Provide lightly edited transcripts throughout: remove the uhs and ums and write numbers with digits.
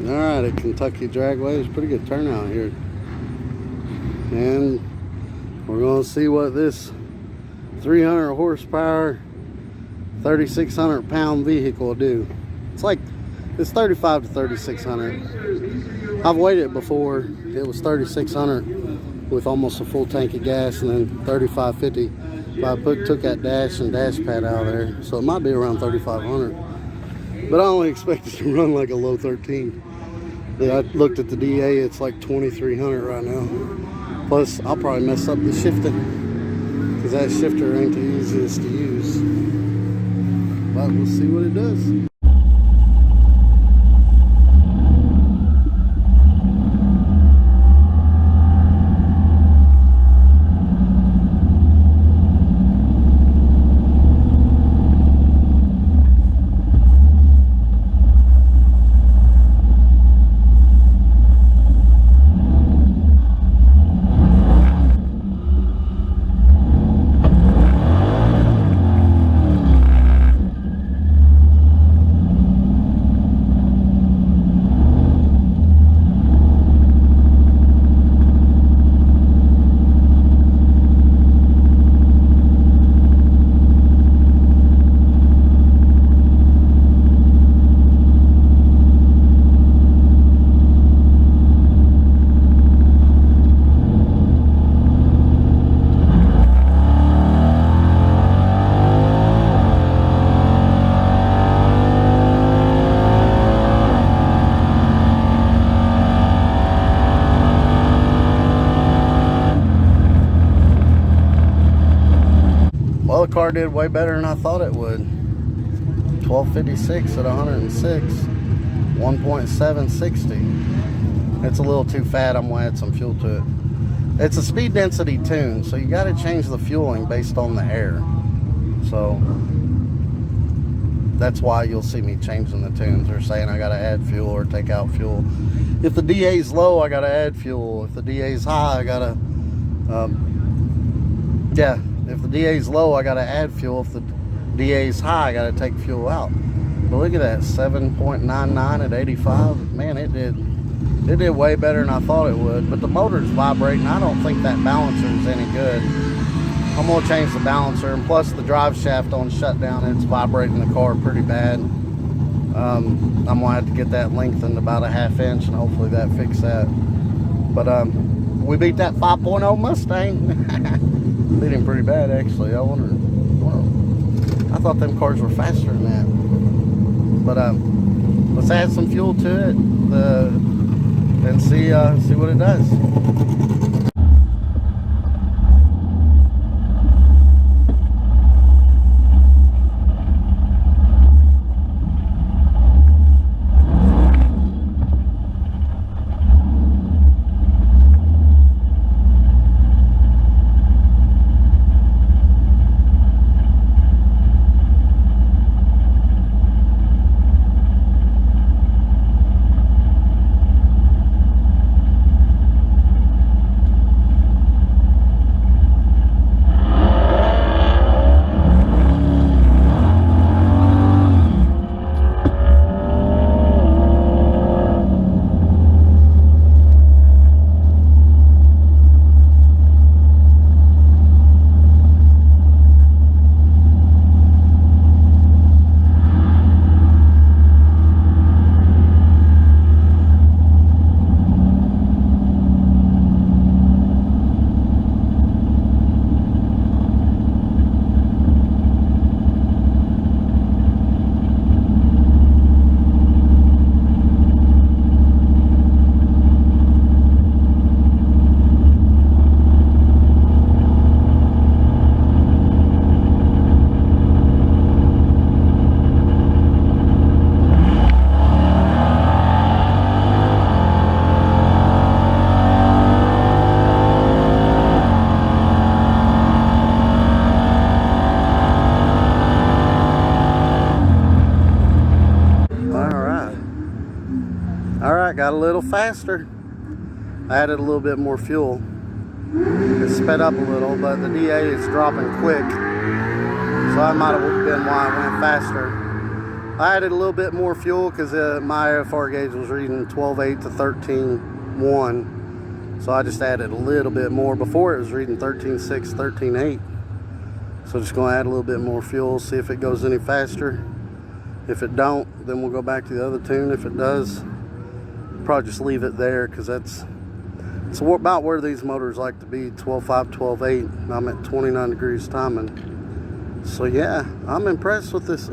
Alright, at Kentucky Dragway, there's a pretty good turnout here. And we're going to see what this 300 horsepower, 3,600 pound vehicle will do. It's 35 to 3,600. I've weighed it before. It was 3,600 with almost a full tank of gas, and then 3,550 if I took that dash and dash pad out of there. So it might be around 3,500. But I only expect it to run like a low 13. I looked at the DA, it's like 2,300 right now. Plus, I'll probably mess up the shifting, because that shifter ain't the easiest to use. But we'll see what it does. Well, the car did way better than I thought it would. 1256 at 106, 1.760. It's a little too fat. I'm gonna add some fuel to it. It's a speed density tune, so you got to change the fueling based on the air. So that's why you'll see me changing the tunes, or saying I got to add fuel or take out fuel. If the DA's low, I got to add fuel. If the DA's high, I got to if the DA's low, I gotta add fuel. If the DA's high, I gotta take fuel out. But look at that, 7.99 at 85. Man, it did way better than I thought it would. But the motor's vibrating. I don't think that balancer is any good. I'm gonna change the balancer, and plus the drive shaft on shutdown, it's vibrating the car pretty bad. I'm gonna have to get that lengthened about a ½ inch, and hopefully that fix that. But we beat that 5.0 Mustang. Beat him pretty bad, actually. I thought them cars were faster than that. But let's add some fuel to it and see what it does. Got a little faster. I added a little bit more fuel. It sped up a little, but the DA is dropping quick, so that might have been why I went faster. I added a little bit more fuel because my AFR gauge was reading 12.8 to 13.1. So I just added a little bit more. Before it was reading 13.6, 13.8. So just going to add a little bit more fuel, see if it goes any faster. If it don't, then we'll go back to the other tune. If it does, probably just leave it there because it's about where these motors like to be, 12.5, 12.8. I'm at 29 degrees timing. So yeah, I'm impressed with this.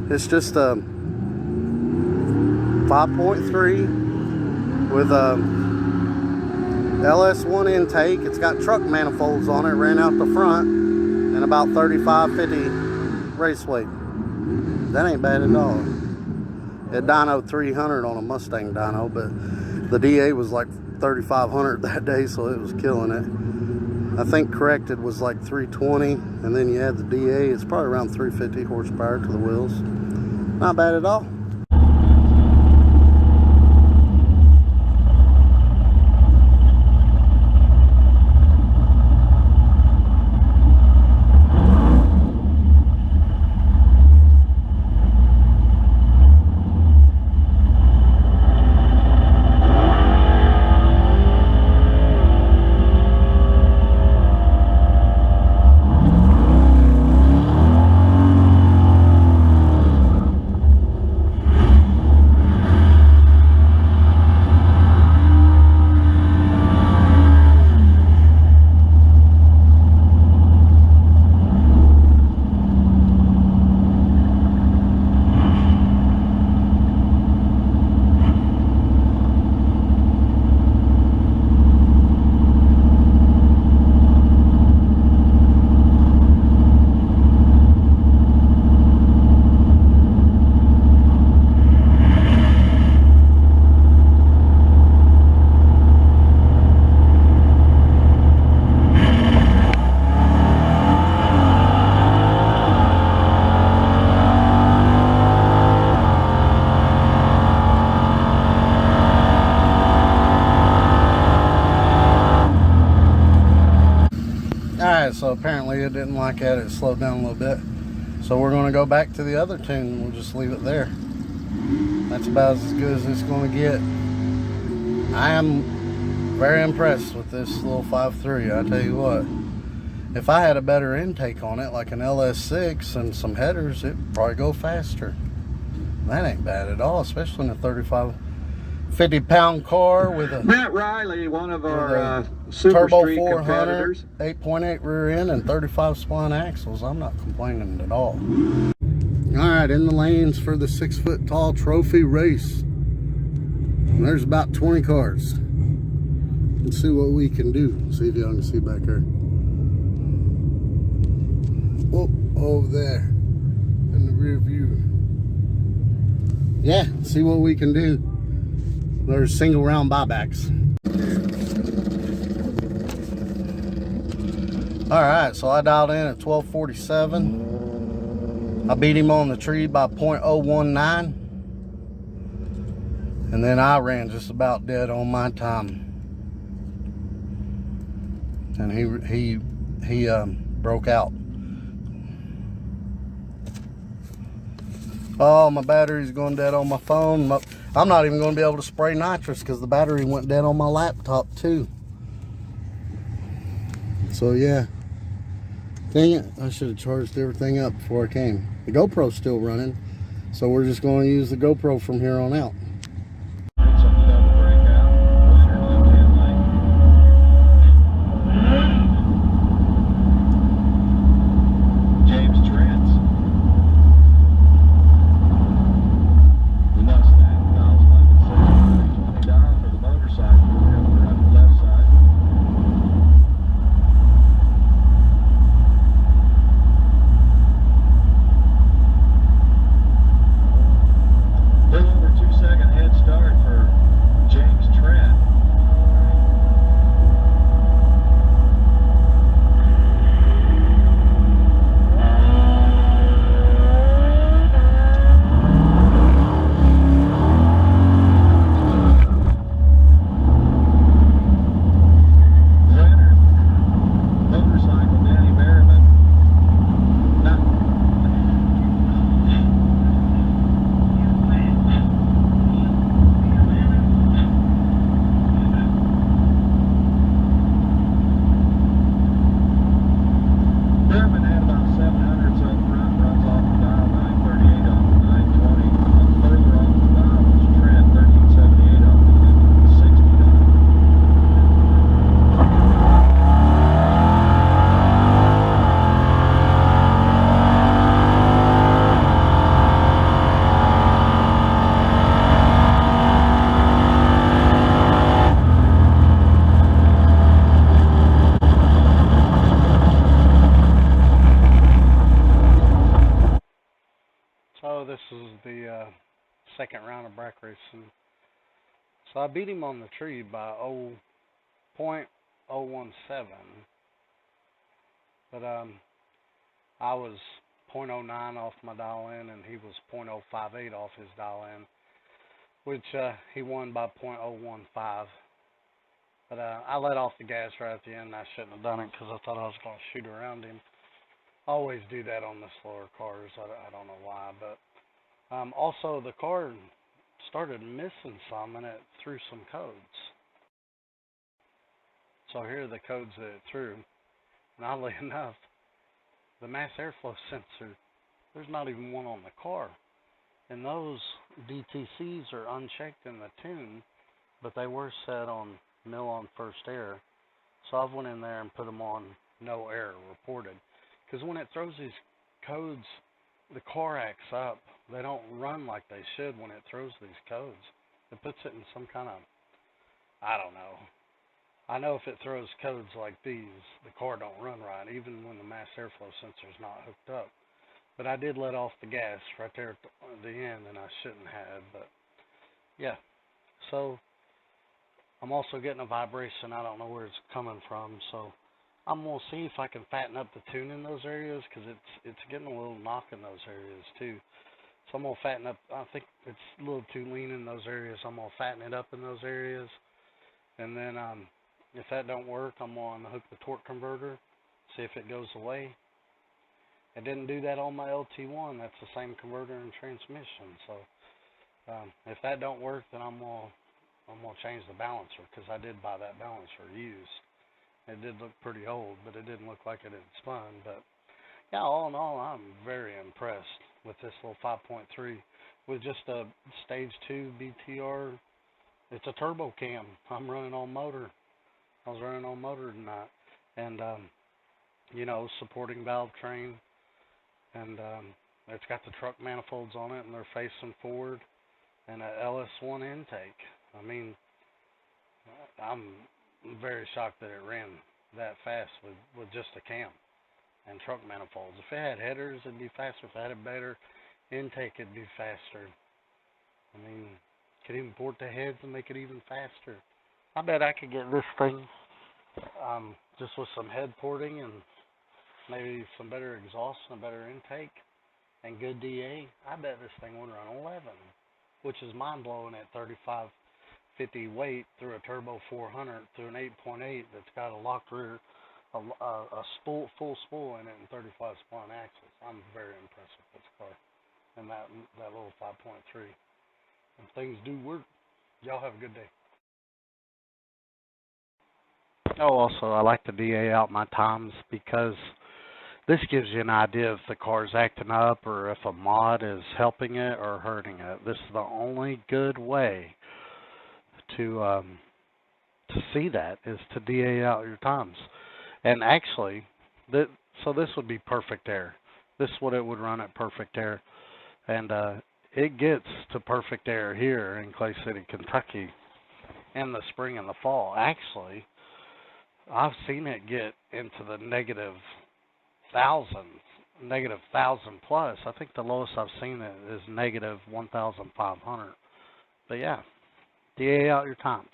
It's just a 5.3 with a LS1 intake. It's got truck manifolds on it, ran out the front, and about 35-50 race weight. That ain't bad at all. It dynoed 300 on a Mustang dyno, but the DA was like 3,500 that day, so it was killing it. I think corrected was like 320, and then you add the DA, it's probably around 350 horsepower to the wheels. Not bad at all. Alright, so apparently it didn't like that. It slowed down a little bit. So we're going to go back to the other tune. We'll just leave it there. That's about as good as it's going to get. I am very impressed with this little 5.3. I tell you what. If I had a better intake on it, like an LS6 and some headers, it'd probably go faster. That ain't bad at all, especially in a 50-pound car with a Matt Riley, one of our Super Turbo Street 400, competitors. 8.8 rear end and 35 spline axles. I'm not complaining at all. All right, in the lanes for the 6-foot tall trophy race. And there's about 20 cars. Let's see what we can do. See if y'all can see back there. Oh, over there in the rear view. Yeah, see what we can do. There's single round buybacks. All right, so I dialed in at 1247. I beat him on the tree by 0.019. And then I ran just about dead on my time. And he broke out. Oh, my battery's going dead on my phone. I'm not even going to be able to spray nitrous because the battery went dead on my laptop too. So yeah. Dang it, I should have charged everything up before I came. The GoPro's still running, so we're just going to use the GoPro from here on out. racing. So I beat him on the tree by 0.017. But I was 0.09 off my dial in, and he was 0.058 off his dial in, which he won by 0.015. But I let off the gas right at the end. I shouldn't have done it because I thought I was going to shoot around him. I always do that on the slower cars. I don't know why, but also the car started missing some, and it threw some codes. So here are the codes that it threw. And oddly enough, the mass airflow sensor, there's not even one on the car. And those DTCs are unchecked in the tune, but they were set on nil on first air. So I went in there and put them on no error reported. Because when it throws these codes, the car acts up. They don't run like they should when it throws these codes. It puts it in some kind of, I don't know. I know if it throws codes like these, the car don't run right, even when the mass airflow sensor is not hooked up. But I did let off the gas right there at the end, and I shouldn't have. But yeah, so I'm also getting a vibration. I don't know where it's coming from, so I'm gonna see if I can fatten up the tune in those areas, because it's getting a little knock in those areas too. So I'm gonna fatten up. I think it's a little too lean in those areas. So I'm gonna fatten it up in those areas, and then if that don't work, I'm gonna hook the torque converter, see if it goes away. It didn't do that on my LT1. That's the same converter and transmission. So if that don't work, then I'm gonna change the balancer, because I did buy that balancer used. It did look pretty old, but it didn't look like it had spun. But yeah, all in all, I'm very impressed with this little 5.3 with just a stage 2 BTR. It's a turbo cam. I'm running on motor. I was running on motor tonight, and you know, supporting valve train, and it's got the truck manifolds on it, and they're facing forward, and a LS1 intake. I mean, I'm very shocked that it ran that fast with just a cam and truck manifolds. If it had headers, it'd be faster. If it had a better intake, it'd be faster. I mean, could even port the heads and make it even faster. I bet I could get this thing just with some head porting and maybe some better exhaust and a better intake and good DA. I bet this thing would run 11, which is mind-blowing at 3550 weight through a turbo 400 through an 8.8 that's got a locked rear, a full spool in it, and 35 spline axles. I'm very impressed with this car and that little 5.3. And things do work. Y'all have a good day. Oh, also, I like to DA out my times, because this gives you an idea if the car's acting up or if a mod is helping it or hurting it. This is the only good way to see that, is to DA out your times. And actually, so this would be perfect air. This is what it would run at perfect air. And it gets to perfect air here in Clay City, Kentucky in the spring and the fall. Actually, I've seen it get into the negative 1,000 plus. I think the lowest I've seen it is negative 1,500. But yeah, DA out your times.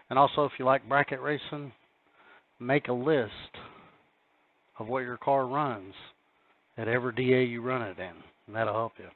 And also, if you like bracket racing, make a list of what your car runs at every DA you run it in, and that'll help you.